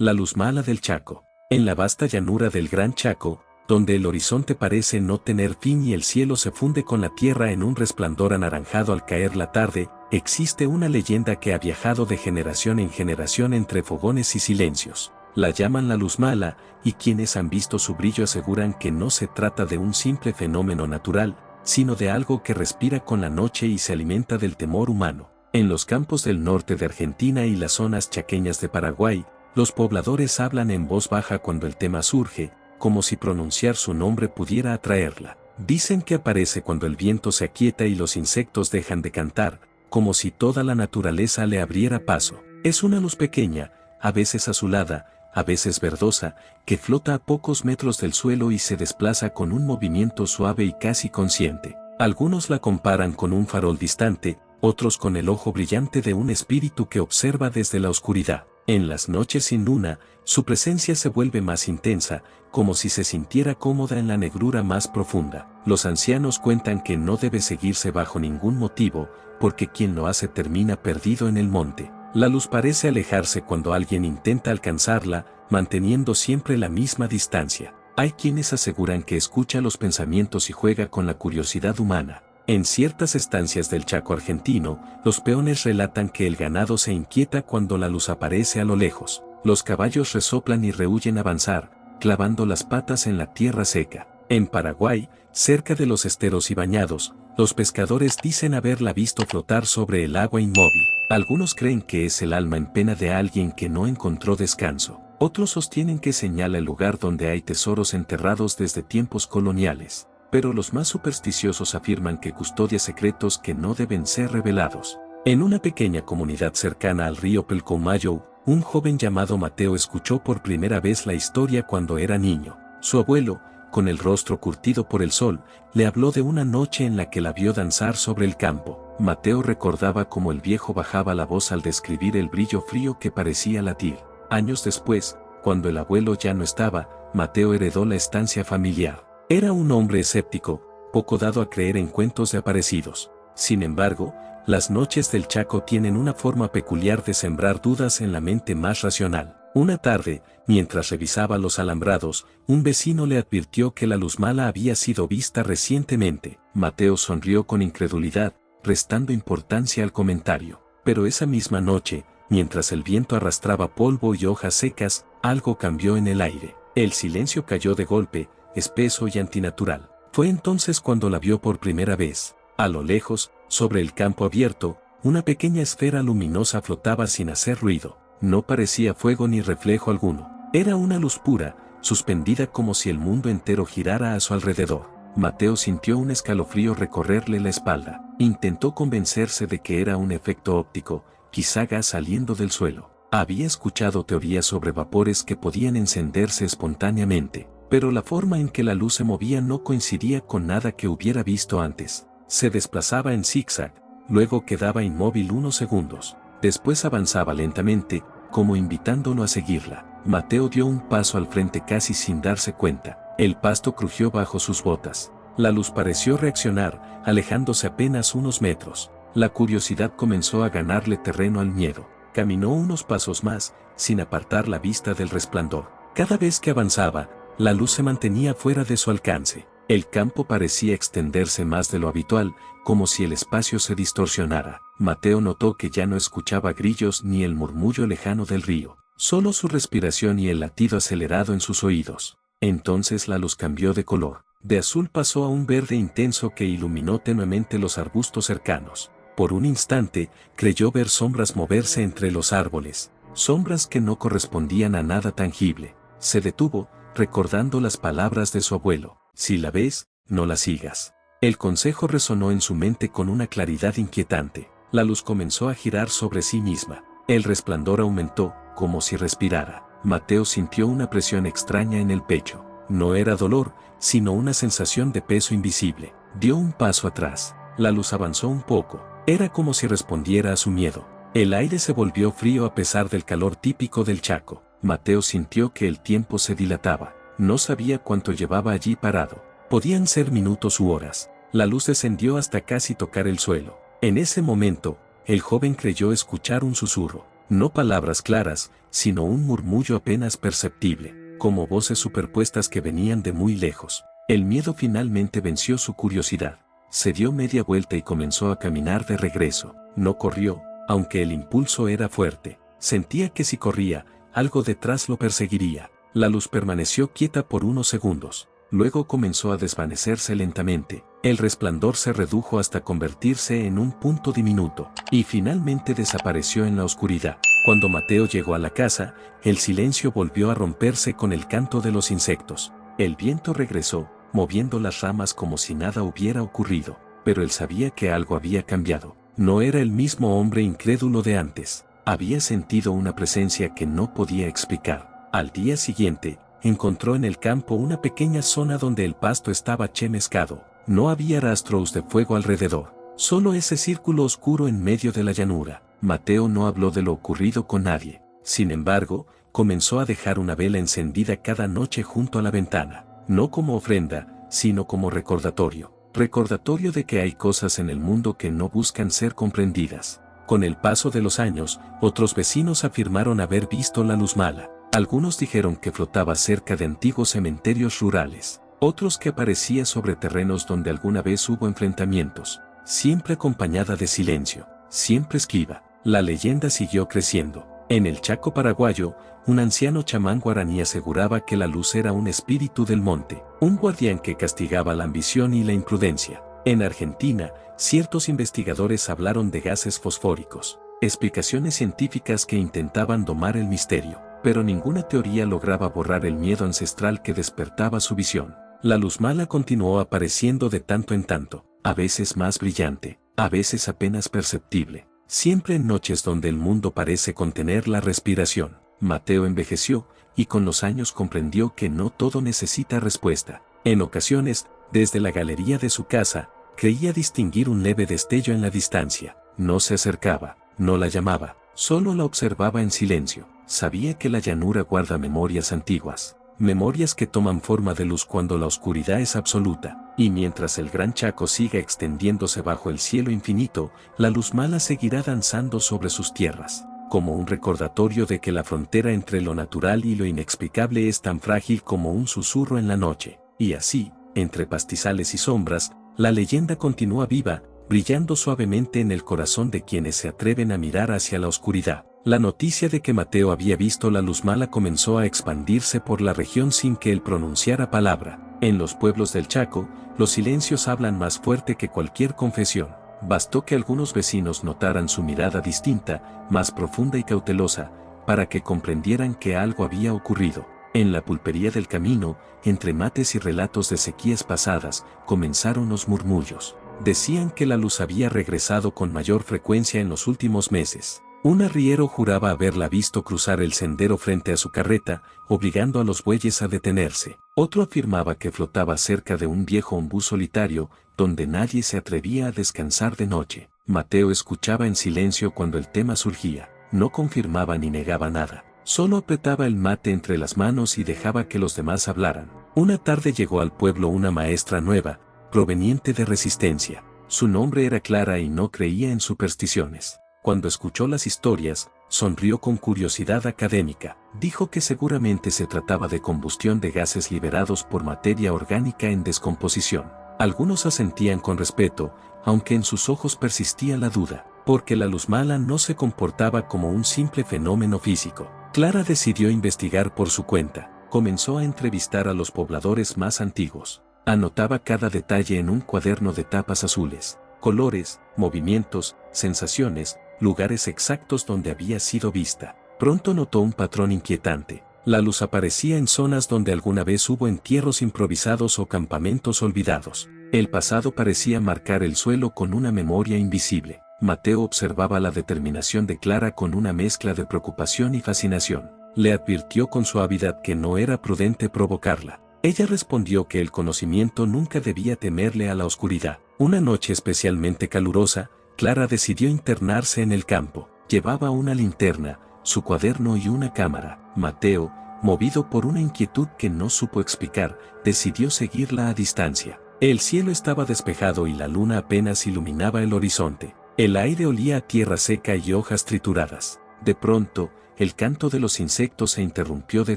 La luz mala del Chaco. En la vasta llanura del Gran Chaco, donde el horizonte parece no tener fin y el cielo se funde con la tierra en un resplandor anaranjado al caer la tarde, existe una leyenda que ha viajado de generación en generación entre fogones y silencios. La llaman la luz mala, y quienes han visto su brillo aseguran que no se trata de un simple fenómeno natural, sino de algo que respira con la noche y se alimenta del temor humano. En los campos del norte de Argentina y las zonas chaqueñas de Paraguay, los pobladores hablan en voz baja cuando el tema surge, como si pronunciar su nombre pudiera atraerla. Dicen que aparece cuando el viento se aquieta y los insectos dejan de cantar, como si toda la naturaleza le abriera paso. Es una luz pequeña, a veces azulada, a veces verdosa, que flota a pocos metros del suelo y se desplaza con un movimiento suave y casi consciente. Algunos la comparan con un farol distante, otros con el ojo brillante de un espíritu que observa desde la oscuridad. En las noches sin luna, su presencia se vuelve más intensa, como si se sintiera cómoda en la negrura más profunda. Los ancianos cuentan que no debe seguirse bajo ningún motivo, porque quien lo hace termina perdido en el monte. La luz parece alejarse cuando alguien intenta alcanzarla, manteniendo siempre la misma distancia. Hay quienes aseguran que escucha los pensamientos y juega con la curiosidad humana. En ciertas estancias del Chaco argentino, los peones relatan que el ganado se inquieta cuando la luz aparece a lo lejos. Los caballos resoplan y rehúyen avanzar, clavando las patas en la tierra seca. En Paraguay, cerca de los esteros y bañados, los pescadores dicen haberla visto flotar sobre el agua inmóvil. Algunos creen que es el alma en pena de alguien que no encontró descanso. Otros sostienen que señala el lugar donde hay tesoros enterrados desde tiempos coloniales. Pero los más supersticiosos afirman que custodia secretos que no deben ser revelados. En una pequeña comunidad cercana al río Pilcomayo, un joven llamado Mateo escuchó por primera vez la historia cuando era niño. Su abuelo, con el rostro curtido por el sol, le habló de una noche en la que la vio danzar sobre el campo. Mateo recordaba cómo el viejo bajaba la voz al describir el brillo frío que parecía latir. Años después, cuando el abuelo ya no estaba, Mateo heredó la estancia familiar. Era un hombre escéptico, poco dado a creer en cuentos de aparecidos. Sin embargo, las noches del Chaco tienen una forma peculiar de sembrar dudas en la mente más racional. Una tarde, mientras revisaba los alambrados, un vecino le advirtió que la luz mala había sido vista recientemente. Mateo sonrió con incredulidad, restando importancia al comentario. Pero esa misma noche, mientras el viento arrastraba polvo y hojas secas, algo cambió en el aire. El silencio cayó de golpe, espeso y antinatural. Fue entonces cuando la vio por primera vez. A lo lejos, sobre el campo abierto, una pequeña esfera luminosa flotaba sin hacer ruido. No parecía fuego ni reflejo alguno. Era una luz pura, suspendida como si el mundo entero girara a su alrededor. Mateo sintió un escalofrío recorrerle la espalda. Intentó convencerse de que era un efecto óptico, quizá gas saliendo del suelo. Había escuchado teorías sobre vapores que podían encenderse espontáneamente, pero la forma en que la luz se movía no coincidía con nada que hubiera visto antes. Se desplazaba en zigzag, luego quedaba inmóvil unos segundos, después avanzaba lentamente, como invitándolo a seguirla. Mateo dio un paso al frente casi sin darse cuenta. El pasto crujió bajo sus botas. La luz pareció reaccionar, alejándose apenas unos metros. La curiosidad comenzó a ganarle terreno al miedo. Caminó unos pasos más, sin apartar la vista del resplandor. Cada vez que avanzaba, la luz se mantenía fuera de su alcance. El campo parecía extenderse más de lo habitual, como si el espacio se distorsionara. Mateo notó que ya no escuchaba grillos ni el murmullo lejano del río, solo su respiración y el latido acelerado en sus oídos. Entonces la luz cambió de color. De azul pasó a un verde intenso que iluminó tenuemente los arbustos cercanos. Por un instante, creyó ver sombras moverse entre los árboles, sombras que no correspondían a nada tangible. Se detuvo, recordando las palabras de su abuelo: si la ves, no la sigas. El consejo resonó en su mente con una claridad inquietante. La luz comenzó a girar sobre sí misma. El resplandor aumentó, como si respirara. Mateo sintió una presión extraña en el pecho. No era dolor, sino una sensación de peso invisible. Dio un paso atrás. La luz avanzó un poco. Era como si respondiera a su miedo. El aire se volvió frío a pesar del calor típico del Chaco. Mateo sintió que el tiempo se dilataba. No sabía cuánto llevaba allí parado. Podían ser minutos u horas. La luz descendió hasta casi tocar el suelo. En ese momento, el joven creyó escuchar un susurro. No palabras claras, sino un murmullo apenas perceptible, como voces superpuestas que venían de muy lejos. El miedo finalmente venció su curiosidad. Se dio media vuelta y comenzó a caminar de regreso. No corrió, aunque el impulso era fuerte. Sentía que si corría, algo detrás lo perseguiría. La luz permaneció quieta por unos segundos. Luego comenzó a desvanecerse lentamente. El resplandor se redujo hasta convertirse en un punto diminuto, y finalmente desapareció en la oscuridad. Cuando Mateo llegó a la casa, el silencio volvió a romperse con el canto de los insectos. El viento regresó, moviendo las ramas como si nada hubiera ocurrido, pero él sabía que algo había cambiado. No era el mismo hombre incrédulo de antes. Había sentido una presencia que no podía explicar. Al día siguiente, encontró en el campo una pequeña zona donde el pasto estaba chemescado. No había rastros de fuego alrededor, solo ese círculo oscuro en medio de la llanura. Mateo no habló de lo ocurrido con nadie. Sin embargo, comenzó a dejar una vela encendida cada noche junto a la ventana, no como ofrenda, sino como recordatorio. Recordatorio de que hay cosas en el mundo que no buscan ser comprendidas. Con el paso de los años, otros vecinos afirmaron haber visto la luz mala. Algunos dijeron que flotaba cerca de antiguos cementerios rurales, otros que aparecía sobre terrenos donde alguna vez hubo enfrentamientos, siempre acompañada de silencio, siempre esquiva. La leyenda siguió creciendo. En el Chaco paraguayo, un anciano chamán guaraní aseguraba que la luz era un espíritu del monte, un guardián que castigaba la ambición y la imprudencia. En Argentina, ciertos investigadores hablaron de gases fosfóricos, explicaciones científicas que intentaban domar el misterio, pero ninguna teoría lograba borrar el miedo ancestral que despertaba su visión. La luz mala continuó apareciendo de tanto en tanto, a veces más brillante, a veces apenas perceptible, siempre en noches donde el mundo parece contener la respiración. Mateo envejeció, y con los años comprendió que no todo necesita respuesta. En ocasiones, desde la galería de su casa, creía distinguir un leve destello en la distancia. No se acercaba, no la llamaba, solo la observaba en silencio. Sabía que la llanura guarda memorias antiguas, memorias que toman forma de luz cuando la oscuridad es absoluta, y mientras el Gran Chaco siga extendiéndose bajo el cielo infinito, la luz mala seguirá danzando sobre sus tierras, como un recordatorio de que la frontera entre lo natural y lo inexplicable es tan frágil como un susurro en la noche. Y así, entre pastizales y sombras, la leyenda continúa viva, brillando suavemente en el corazón de quienes se atreven a mirar hacia la oscuridad. La noticia de que Mateo había visto la luz mala comenzó a expandirse por la región sin que él pronunciara palabra. En los pueblos del Chaco, los silencios hablan más fuerte que cualquier confesión. Bastó que algunos vecinos notaran su mirada distinta, más profunda y cautelosa, para que comprendieran que algo había ocurrido. En la pulpería del camino, entre mates y relatos de sequías pasadas, comenzaron los murmullos. Decían que la luz había regresado con mayor frecuencia en los últimos meses. Un arriero juraba haberla visto cruzar el sendero frente a su carreta, obligando a los bueyes a detenerse. Otro afirmaba que flotaba cerca de un viejo ombú solitario, donde nadie se atrevía a descansar de noche. Mateo escuchaba en silencio cuando el tema surgía. No confirmaba ni negaba nada. Solo apretaba el mate entre las manos y dejaba que los demás hablaran. Una tarde llegó al pueblo una maestra nueva, proveniente de Resistencia. Su nombre era Clara y no creía en supersticiones. Cuando escuchó las historias, sonrió con curiosidad académica. Dijo que seguramente se trataba de combustión de gases liberados por materia orgánica en descomposición. Algunos asentían con respeto, aunque en sus ojos persistía la duda, porque la luz mala no se comportaba como un simple fenómeno físico. Clara decidió investigar por su cuenta. Comenzó a entrevistar a los pobladores más antiguos. Anotaba cada detalle en un cuaderno de tapas azules, colores, movimientos, sensaciones, lugares exactos donde había sido vista. Pronto notó un patrón inquietante. La luz aparecía en zonas donde alguna vez hubo entierros improvisados o campamentos olvidados. El pasado parecía marcar el suelo con una memoria invisible. Mateo observaba la determinación de Clara con una mezcla de preocupación y fascinación. Le advirtió con suavidad que no era prudente provocarla. Ella respondió que el conocimiento nunca debía temerle a la oscuridad. Una noche especialmente calurosa, Clara decidió internarse en el campo. Llevaba una linterna, su cuaderno y una cámara. Mateo, movido por una inquietud que no supo explicar, decidió seguirla a distancia. El cielo estaba despejado y la luna apenas iluminaba el horizonte. El aire olía a tierra seca y hojas trituradas. De pronto, el canto de los insectos se interrumpió de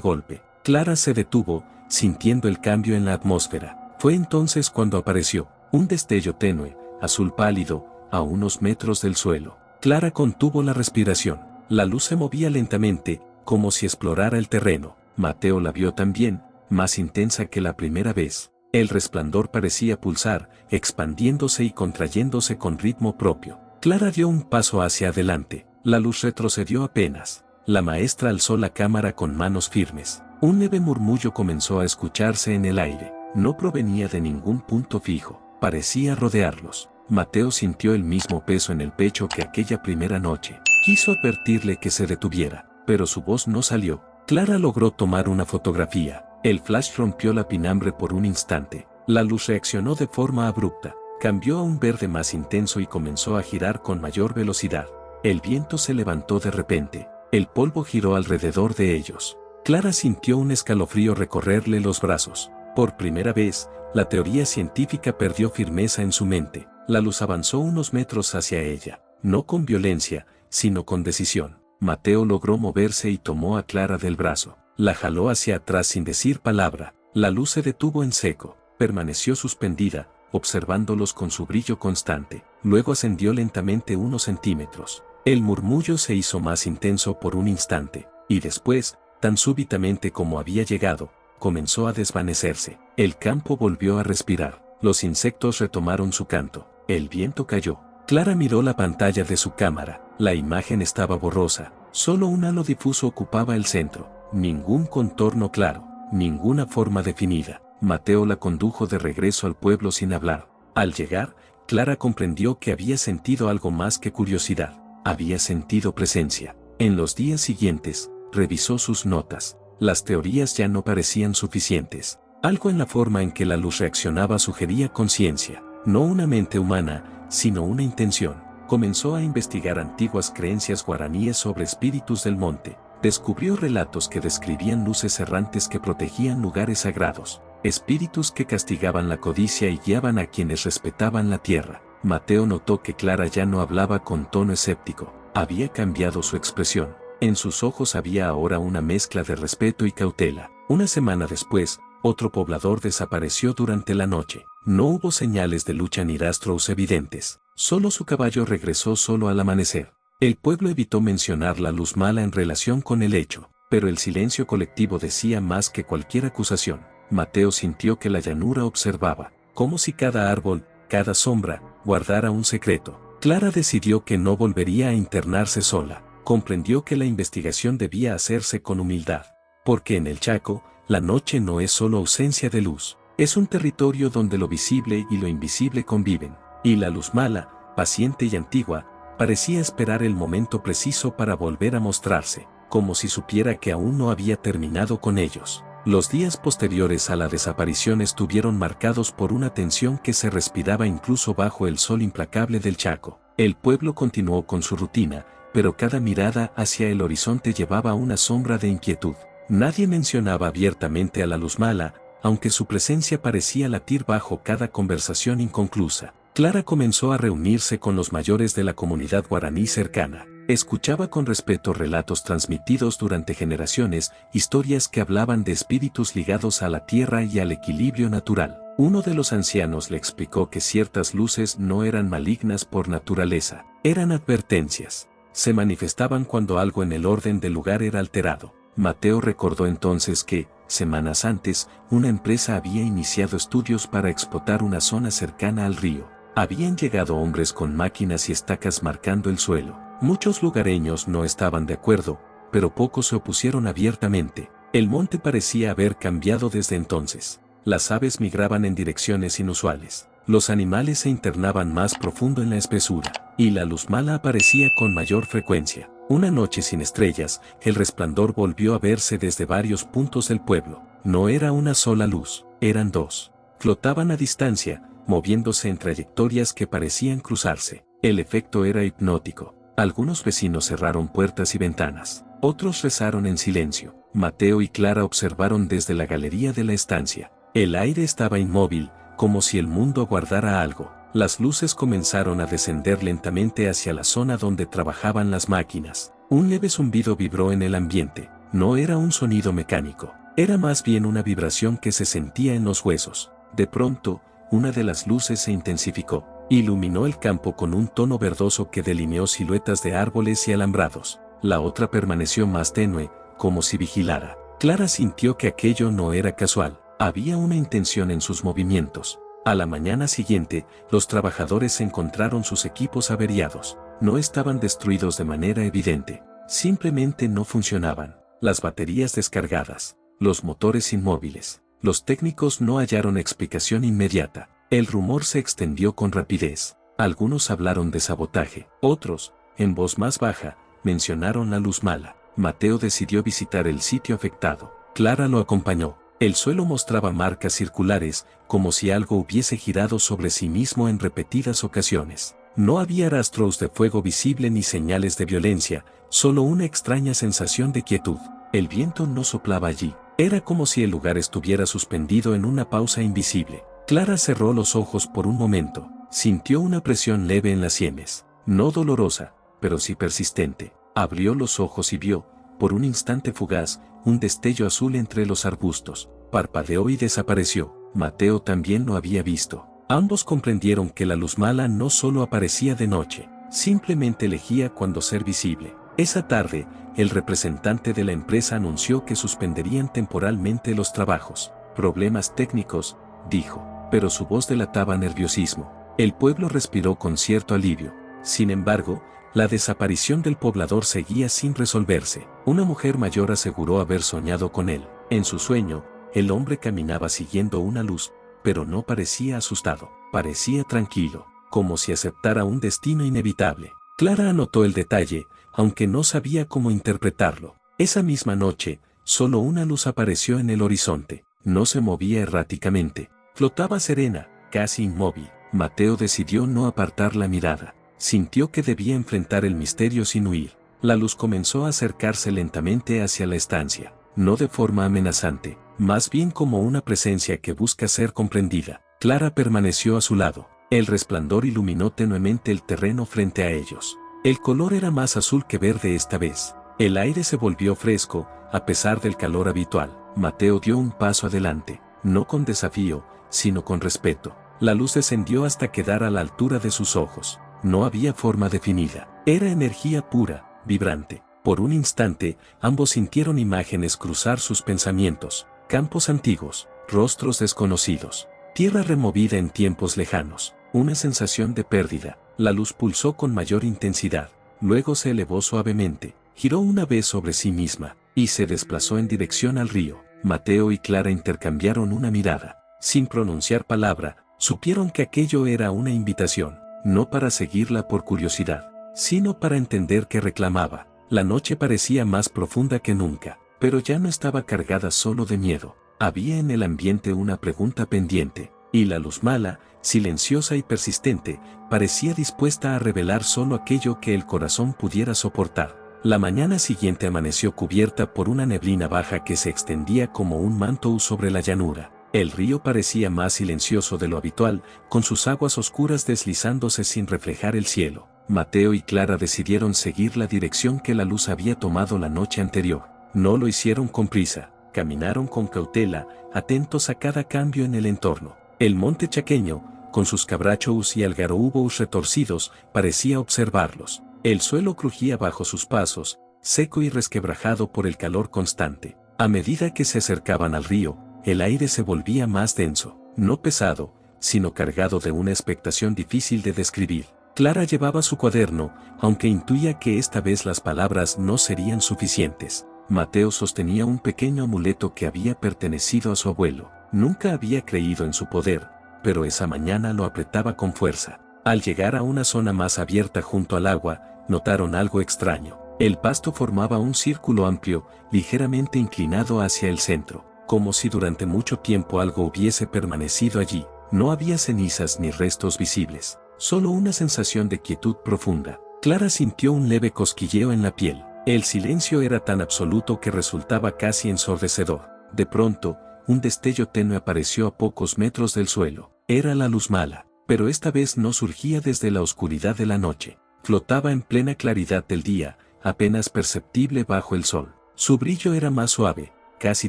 golpe. Clara se detuvo, sintiendo el cambio en la atmósfera. Fue entonces cuando apareció un destello tenue, azul pálido, a unos metros del suelo. Clara contuvo la respiración. La luz se movía lentamente, como si explorara el terreno. Mateo la vio también, más intensa que la primera vez. El resplandor parecía pulsar, expandiéndose y contrayéndose con ritmo propio. Clara dio un paso hacia adelante. La luz retrocedió apenas. La maestra alzó la cámara con manos firmes. Un leve murmullo comenzó a escucharse en el aire. No provenía de ningún punto fijo. Parecía rodearlos. Mateo sintió el mismo peso en el pecho que aquella primera noche. Quiso advertirle que se detuviera, pero su voz no salió. Clara logró tomar una fotografía. El flash rompió la pinambre por un instante. La luz reaccionó de forma abrupta. Cambió a un verde más intenso y comenzó a girar con mayor velocidad. El viento se levantó de repente. El polvo giró alrededor de ellos. Clara sintió un escalofrío recorrerle los brazos. Por primera vez, la teoría científica perdió firmeza en su mente. La luz avanzó unos metros hacia ella, no con violencia, sino con decisión. Mateo logró moverse y tomó a Clara del brazo. La jaló hacia atrás sin decir palabra. La luz se detuvo en seco. Permaneció suspendida, observándolos con su brillo constante. Luego ascendió lentamente unos centímetros. El murmullo se hizo más intenso por un instante, y después, tan súbitamente como había llegado, comenzó a desvanecerse. El campo volvió a respirar. Los insectos retomaron su canto. El viento cayó. Clara miró la pantalla de su cámara. La imagen estaba borrosa. Solo un halo difuso ocupaba el centro. Ningún contorno claro. Ninguna forma definida. Mateo la condujo de regreso al pueblo sin hablar. Al llegar, Clara comprendió que había sentido algo más que curiosidad. Había sentido presencia. En los días siguientes, revisó sus notas. Las teorías ya no parecían suficientes. Algo en la forma en que la luz reaccionaba sugería conciencia. No una mente humana, sino una intención. Comenzó a investigar antiguas creencias guaraníes sobre espíritus del monte. Descubrió relatos que describían luces errantes que protegían lugares sagrados. Espíritus que castigaban la codicia y guiaban a quienes respetaban la tierra. Mateo notó que Clara ya no hablaba con tono escéptico. Había cambiado su expresión. En sus ojos había ahora una mezcla de respeto y cautela. Una semana después, otro poblador desapareció durante la noche. No hubo señales de lucha ni rastros evidentes. Solo su caballo regresó solo al amanecer. El pueblo evitó mencionar la luz mala en relación con el hecho, pero el silencio colectivo decía más que cualquier acusación. Mateo sintió que la llanura observaba, como si cada árbol, cada sombra, guardara un secreto. Clara decidió que no volvería a internarse sola. Comprendió que la investigación debía hacerse con humildad, porque en el Chaco, la noche no es solo ausencia de luz, es un territorio donde lo visible y lo invisible conviven, y la luz mala, paciente y antigua, parecía esperar el momento preciso para volver a mostrarse, como si supiera que aún no había terminado con ellos. Los días posteriores a la desaparición estuvieron marcados por una tensión que se respiraba incluso bajo el sol implacable del Chaco. El pueblo continuó con su rutina, pero cada mirada hacia el horizonte llevaba una sombra de inquietud. Nadie mencionaba abiertamente a la luz mala, aunque su presencia parecía latir bajo cada conversación inconclusa. Clara comenzó a reunirse con los mayores de la comunidad guaraní cercana. Escuchaba con respeto relatos transmitidos durante generaciones, historias que hablaban de espíritus ligados a la tierra y al equilibrio natural. Uno de los ancianos le explicó que ciertas luces no eran malignas por naturaleza, eran advertencias. Se manifestaban cuando algo en el orden del lugar era alterado. Mateo recordó entonces que, semanas antes, una empresa había iniciado estudios para explotar una zona cercana al río. Habían llegado hombres con máquinas y estacas marcando el suelo. Muchos lugareños no estaban de acuerdo, pero pocos se opusieron abiertamente. El monte parecía haber cambiado desde entonces. Las aves migraban en direcciones inusuales. Los animales se internaban más profundo en la espesura, y la luz mala aparecía con mayor frecuencia. Una noche sin estrellas, el resplandor volvió a verse desde varios puntos del pueblo. No era una sola luz, eran dos. Flotaban a distancia, moviéndose en trayectorias que parecían cruzarse. El efecto era hipnótico. Algunos vecinos cerraron puertas y ventanas. Otros rezaron en silencio. Mateo y Clara observaron desde la galería de la estancia. El aire estaba inmóvil, como si el mundo aguardara algo. Las luces comenzaron a descender lentamente hacia la zona donde trabajaban las máquinas. Un leve zumbido vibró en el ambiente. No era un sonido mecánico. Era más bien una vibración que se sentía en los huesos. De pronto, una de las luces se intensificó. Iluminó el campo con un tono verdoso que delineó siluetas de árboles y alambrados. La otra permaneció más tenue, como si vigilara. Clara sintió que aquello no era casual. Había una intención en sus movimientos. A la mañana siguiente, los trabajadores encontraron sus equipos averiados. No estaban destruidos de manera evidente. Simplemente no funcionaban. Las baterías descargadas. Los motores inmóviles. Los técnicos no hallaron explicación inmediata. El rumor se extendió con rapidez. Algunos hablaron de sabotaje. Otros, en voz más baja, mencionaron la luz mala. Mateo decidió visitar el sitio afectado. Clara lo acompañó. El suelo mostraba marcas circulares, como si algo hubiese girado sobre sí mismo en repetidas ocasiones. No había rastros de fuego visible ni señales de violencia, solo una extraña sensación de quietud. El viento no soplaba allí. Era como si el lugar estuviera suspendido en una pausa invisible. Clara cerró los ojos por un momento. Sintió una presión leve en las sienes. No dolorosa, pero sí persistente. Abrió los ojos y vio, por un instante fugaz, un destello azul entre los arbustos. Parpadeó y desapareció. Mateo también lo había visto. Ambos comprendieron que la luz mala no solo aparecía de noche, simplemente elegía cuándo ser visible. Esa tarde, el representante de la empresa anunció que suspenderían temporalmente los trabajos. Problemas técnicos, dijo, pero su voz delataba nerviosismo. El pueblo respiró con cierto alivio. Sin embargo, la desaparición del poblador seguía sin resolverse. Una mujer mayor aseguró haber soñado con él. En su sueño, el hombre caminaba siguiendo una luz, pero no parecía asustado. Parecía tranquilo, como si aceptara un destino inevitable. Clara anotó el detalle, aunque no sabía cómo interpretarlo. Esa misma noche, solo una luz apareció en el horizonte. No se movía erráticamente. Flotaba serena, casi inmóvil. Mateo decidió no apartar la mirada. Sintió que debía enfrentar el misterio sin huir. La luz comenzó a acercarse lentamente hacia la estancia. No de forma amenazante, más bien como una presencia que busca ser comprendida. Clara permaneció a su lado. El resplandor iluminó tenuemente el terreno frente a ellos. El color era más azul que verde esta vez. El aire se volvió fresco, a pesar del calor habitual. Mateo dio un paso adelante, no con desafío, sino con respeto. La luz descendió hasta quedar a la altura de sus ojos. No había forma definida. Era energía pura, vibrante. Por un instante, ambos sintieron imágenes cruzar sus pensamientos. Campos antiguos, rostros desconocidos, tierra removida en tiempos lejanos. Una sensación de pérdida. La luz pulsó con mayor intensidad. Luego se elevó suavemente. Giró una vez sobre sí misma, y se desplazó en dirección al río. Mateo y Clara intercambiaron una mirada. Sin pronunciar palabra, supieron que aquello era una invitación. No para seguirla por curiosidad, sino para entender qué reclamaba. La noche parecía más profunda que nunca, pero ya no estaba cargada solo de miedo. Había en el ambiente una pregunta pendiente, y la luz mala, silenciosa y persistente, parecía dispuesta a revelar solo aquello que el corazón pudiera soportar. La mañana siguiente amaneció cubierta por una neblina baja que se extendía como un manto sobre la llanura. El río parecía más silencioso de lo habitual, con sus aguas oscuras deslizándose sin reflejar el cielo. Mateo y Clara decidieron seguir la dirección que la luz había tomado la noche anterior. No lo hicieron con prisa, caminaron con cautela, atentos a cada cambio en el entorno. El monte chaqueño, con sus cabrachos y algarobos retorcidos, parecía observarlos. El suelo crujía bajo sus pasos, seco y resquebrajado por el calor constante. A medida que se acercaban al río, el aire se volvía más denso, no pesado, sino cargado de una expectación difícil de describir. Clara llevaba su cuaderno, aunque intuía que esta vez las palabras no serían suficientes. Mateo sostenía un pequeño amuleto que había pertenecido a su abuelo. Nunca había creído en su poder, pero esa mañana lo apretaba con fuerza. Al llegar a una zona más abierta junto al agua, notaron algo extraño. El pasto formaba un círculo amplio, ligeramente inclinado hacia el centro, como si durante mucho tiempo algo hubiese permanecido allí. No había cenizas ni restos visibles, solo una sensación de quietud profunda. Clara sintió un leve cosquilleo en la piel. El silencio era tan absoluto que resultaba casi ensordecedor. De pronto, un destello tenue apareció a pocos metros del suelo. Era la luz mala, pero esta vez no surgía desde la oscuridad de la noche. Flotaba en plena claridad del día, apenas perceptible bajo el sol. Su brillo era más suave, casi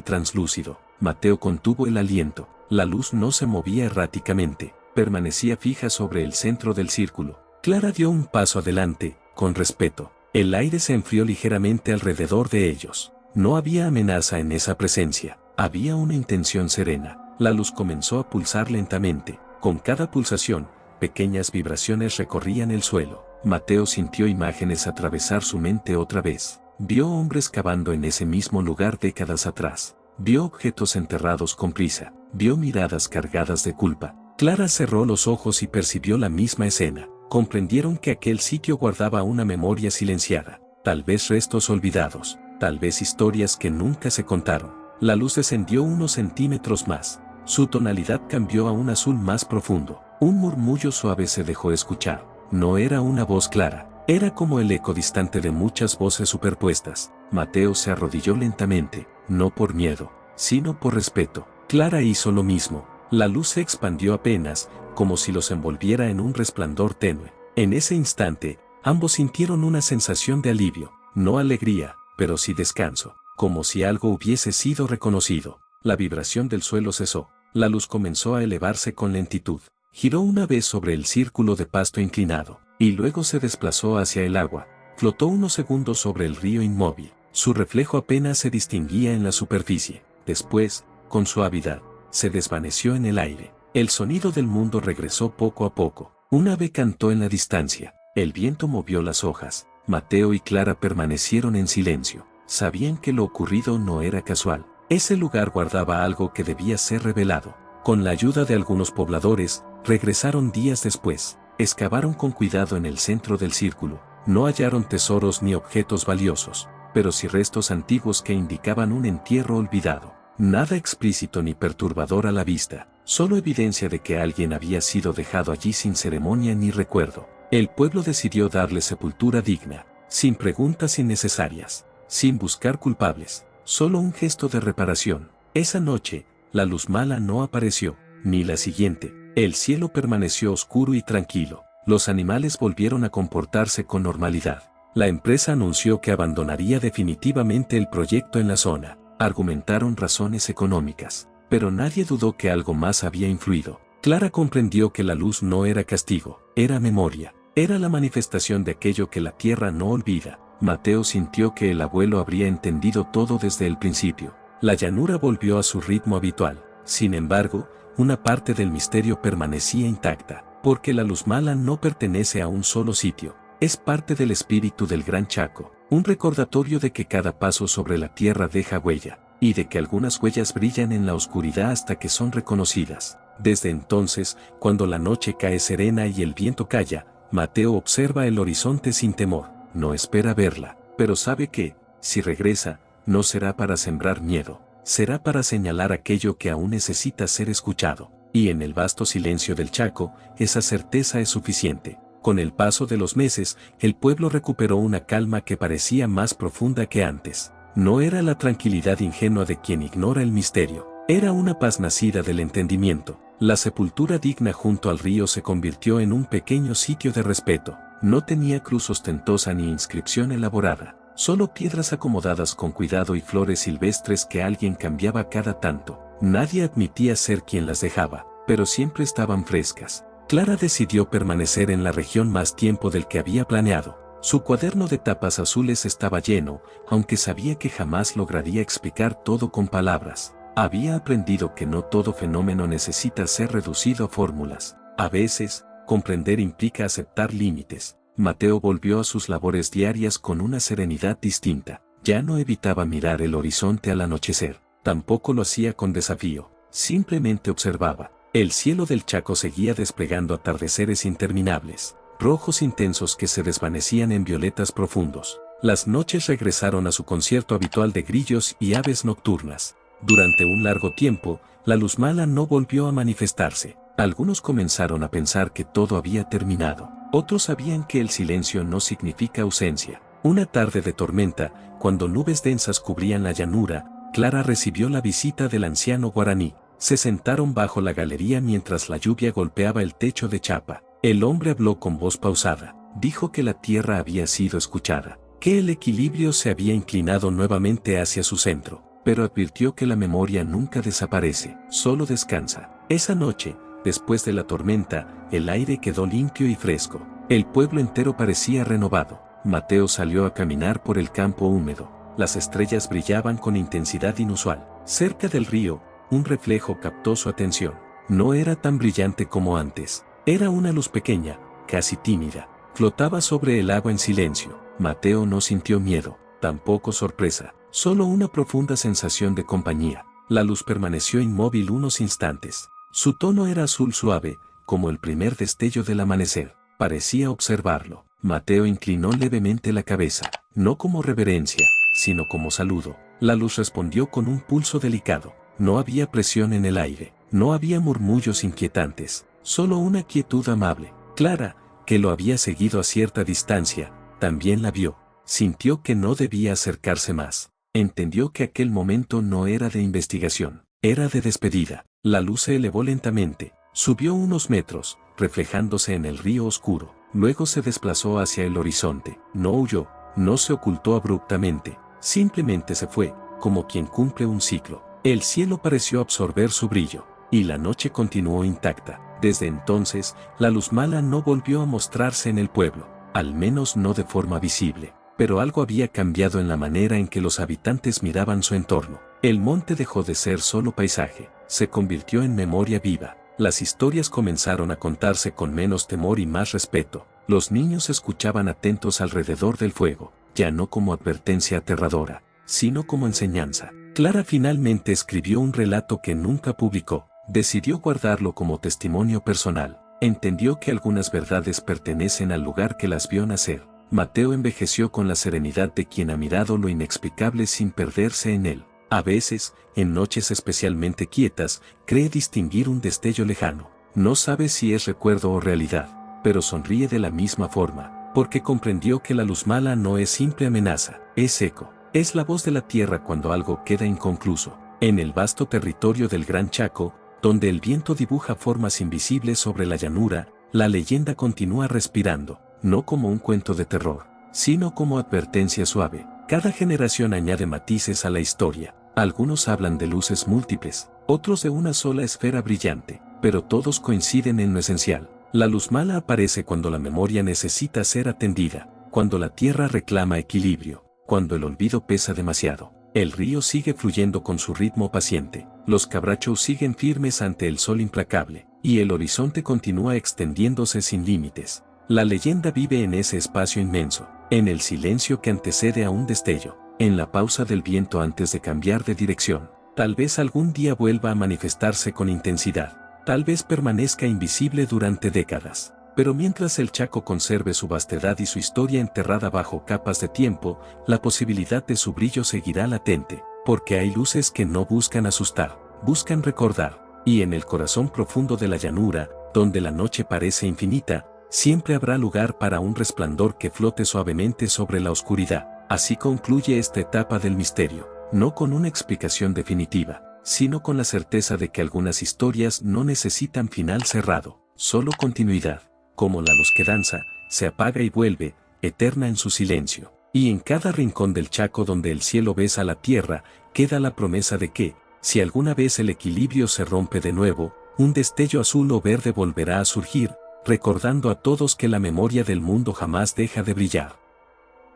translúcido. Mateo contuvo el aliento. La luz no se movía erráticamente, permanecía fija sobre el centro del círculo. Clara dio un paso adelante, con respeto. El aire se enfrió ligeramente alrededor de ellos. No había amenaza en esa presencia, había una intención serena. La luz comenzó a pulsar lentamente. Con cada pulsación, pequeñas vibraciones recorrían el suelo. Mateo sintió imágenes atravesar su mente otra vez. Vio hombres cavando en ese mismo lugar décadas atrás. Vio objetos enterrados con prisa. Vio miradas cargadas de culpa. Clara cerró los ojos y percibió la misma escena. Comprendieron que aquel sitio guardaba una memoria silenciada. Tal vez restos olvidados. Tal vez historias que nunca se contaron. La luz descendió unos centímetros más. Su tonalidad cambió a un azul más profundo. Un murmullo suave se dejó escuchar. No era una voz clara. Era como el eco distante de muchas voces superpuestas. Mateo se arrodilló lentamente, no por miedo, sino por respeto. Clara hizo lo mismo. La luz se expandió apenas, como si los envolviera en un resplandor tenue. En ese instante, ambos sintieron una sensación de alivio, no alegría, pero sí descanso, como si algo hubiese sido reconocido. La vibración del suelo cesó. La luz comenzó a elevarse con lentitud. Giró una vez sobre el círculo de pasto inclinado, y luego se desplazó hacia el agua. Flotó unos segundos sobre el río inmóvil. Su reflejo apenas se distinguía en la superficie. Después, con suavidad, se desvaneció en el aire. El sonido del mundo regresó poco a poco. Un ave cantó en la distancia. El viento movió las hojas. Mateo y Clara permanecieron en silencio. Sabían que lo ocurrido no era casual. Ese lugar guardaba algo que debía ser revelado. Con la ayuda de algunos pobladores, regresaron días después. Excavaron con cuidado en el centro del círculo. No hallaron tesoros ni objetos valiosos, pero sí restos antiguos que indicaban un entierro olvidado. Nada explícito ni perturbador a la vista, solo evidencia de que alguien había sido dejado allí sin ceremonia ni recuerdo. El pueblo decidió darle sepultura digna, sin preguntas innecesarias, sin buscar culpables, solo un gesto de reparación. Esa noche, la luz mala no apareció, ni la siguiente. El cielo permaneció oscuro y tranquilo. Los animales volvieron a comportarse con normalidad. La empresa anunció que abandonaría definitivamente el proyecto en la zona. Argumentaron razones económicas, pero nadie dudó que algo más había influido. Clara comprendió que la luz no era castigo, era memoria, era la manifestación de aquello que la tierra no olvida. Mateo sintió que el abuelo habría entendido todo desde el principio. La llanura volvió a su ritmo habitual. Sin embargo, una parte del misterio permanecía intacta, porque la luz mala no pertenece a un solo sitio, es parte del espíritu del Gran Chaco, un recordatorio de que cada paso sobre la tierra deja huella, y de que algunas huellas brillan en la oscuridad hasta que son reconocidas. Desde entonces, cuando la noche cae serena y el viento calla, Mateo observa el horizonte sin temor. No espera verla, pero sabe que, si regresa, no será para sembrar miedo, será para señalar aquello que aún necesita ser escuchado. Y en el vasto silencio del Chaco, esa certeza es suficiente. Con el paso de los meses, el pueblo recuperó una calma que parecía más profunda que antes. No era la tranquilidad ingenua de quien ignora el misterio, era una paz nacida del entendimiento. La sepultura digna junto al río se convirtió en un pequeño sitio de respeto. No tenía cruz ostentosa ni inscripción elaborada, solo piedras acomodadas con cuidado y flores silvestres que alguien cambiaba cada tanto. Nadie admitía ser quien las dejaba, pero siempre estaban frescas. Clara decidió permanecer en la región más tiempo del que había planeado. Su cuaderno de tapas azules estaba lleno, aunque sabía que jamás lograría explicar todo con palabras. Había aprendido que no todo fenómeno necesita ser reducido a fórmulas. A veces, comprender implica aceptar límites. Mateo volvió a sus labores diarias con una serenidad distinta. Ya no evitaba mirar el horizonte al anochecer. Tampoco lo hacía con desafío. Simplemente observaba. El cielo del Chaco seguía desplegando atardeceres interminables, rojos intensos que se desvanecían en violetas profundos. Las noches regresaron a su concierto habitual de grillos y aves nocturnas. Durante un largo tiempo, la luz mala no volvió a manifestarse. Algunos comenzaron a pensar que todo había terminado. Otros sabían que el silencio no significa ausencia. Una tarde de tormenta, cuando nubes densas cubrían la llanura, Clara recibió la visita del anciano guaraní. Se sentaron bajo la galería mientras la lluvia golpeaba el techo de chapa. El hombre habló con voz pausada. Dijo que la tierra había sido escuchada, que el equilibrio se había inclinado nuevamente hacia su centro, pero advirtió que la memoria nunca desaparece, solo descansa. Esa noche, después de la tormenta, el aire quedó limpio y fresco. El pueblo entero parecía renovado. Mateo salió a caminar por el campo húmedo. Las estrellas brillaban con intensidad inusual. Cerca del río, un reflejo captó su atención. No era tan brillante como antes. Era una luz pequeña, casi tímida. Flotaba sobre el agua en silencio. Mateo no sintió miedo, tampoco sorpresa, solo una profunda sensación de compañía. La luz permaneció inmóvil unos instantes. Su tono era azul suave, como el primer destello del amanecer. Parecía observarlo. Mateo inclinó levemente la cabeza, no como reverencia, sino como saludo. La luz respondió con un pulso delicado. No había presión en el aire, no había murmullos inquietantes, solo una quietud amable. Clara, que lo había seguido a cierta distancia, también la vio. Sintió que no debía acercarse más. Entendió que aquel momento no era de investigación, era de despedida. La luz se elevó lentamente, subió unos metros, reflejándose en el río oscuro. Luego se desplazó hacia el horizonte. No huyó, no se ocultó abruptamente, simplemente se fue, como quien cumple un ciclo. El cielo pareció absorber su brillo, y la noche continuó intacta. Desde entonces, la luz mala no volvió a mostrarse en el pueblo, al menos no de forma visible. Pero algo había cambiado en la manera en que los habitantes miraban su entorno. El monte dejó de ser solo paisaje, se convirtió en memoria viva. Las historias comenzaron a contarse con menos temor y más respeto. Los niños escuchaban atentos alrededor del fuego, ya no como advertencia aterradora, sino como enseñanza. Clara finalmente escribió un relato que nunca publicó. Decidió guardarlo como testimonio personal. Entendió que algunas verdades pertenecen al lugar que las vio nacer. Mateo envejeció con la serenidad de quien ha mirado lo inexplicable sin perderse en él. A veces, en noches especialmente quietas, cree distinguir un destello lejano. No sabe si es recuerdo o realidad, pero sonríe de la misma forma, porque comprendió que la luz mala no es simple amenaza, es eco. Es la voz de la tierra cuando algo queda inconcluso. En el vasto territorio del Gran Chaco, donde el viento dibuja formas invisibles sobre la llanura, la leyenda continúa respirando, no como un cuento de terror, sino como advertencia suave. Cada generación añade matices a la historia. Algunos hablan de luces múltiples, otros de una sola esfera brillante, pero todos coinciden en lo esencial. La luz mala aparece cuando la memoria necesita ser atendida, cuando la tierra reclama equilibrio, cuando el olvido pesa demasiado. El río sigue fluyendo con su ritmo paciente, los cabrachos siguen firmes ante el sol implacable, y el horizonte continúa extendiéndose sin límites. La leyenda vive en ese espacio inmenso, en el silencio que antecede a un destello, en la pausa del viento antes de cambiar de dirección. Tal vez algún día vuelva a manifestarse con intensidad, tal vez permanezca invisible durante décadas. Pero mientras el Chaco conserve su vastedad y su historia enterrada bajo capas de tiempo, la posibilidad de su brillo seguirá latente, porque hay luces que no buscan asustar, buscan recordar, y en el corazón profundo de la llanura, donde la noche parece infinita, siempre habrá lugar para un resplandor que flote suavemente sobre la oscuridad. Así concluye esta etapa del misterio, no con una explicación definitiva, sino con la certeza de que algunas historias no necesitan final cerrado, solo continuidad. Como la luz que danza, se apaga y vuelve, eterna en su silencio. Y en cada rincón del Chaco donde el cielo besa la tierra, queda la promesa de que, si alguna vez el equilibrio se rompe de nuevo, un destello azul o verde volverá a surgir, recordando a todos que la memoria del mundo jamás deja de brillar.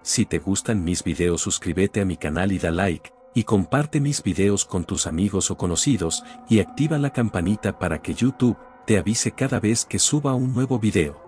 Si te gustan mis videos, suscríbete a mi canal y da like, y comparte mis videos con tus amigos o conocidos, y activa la campanita para que YouTube te avise cada vez que suba un nuevo video.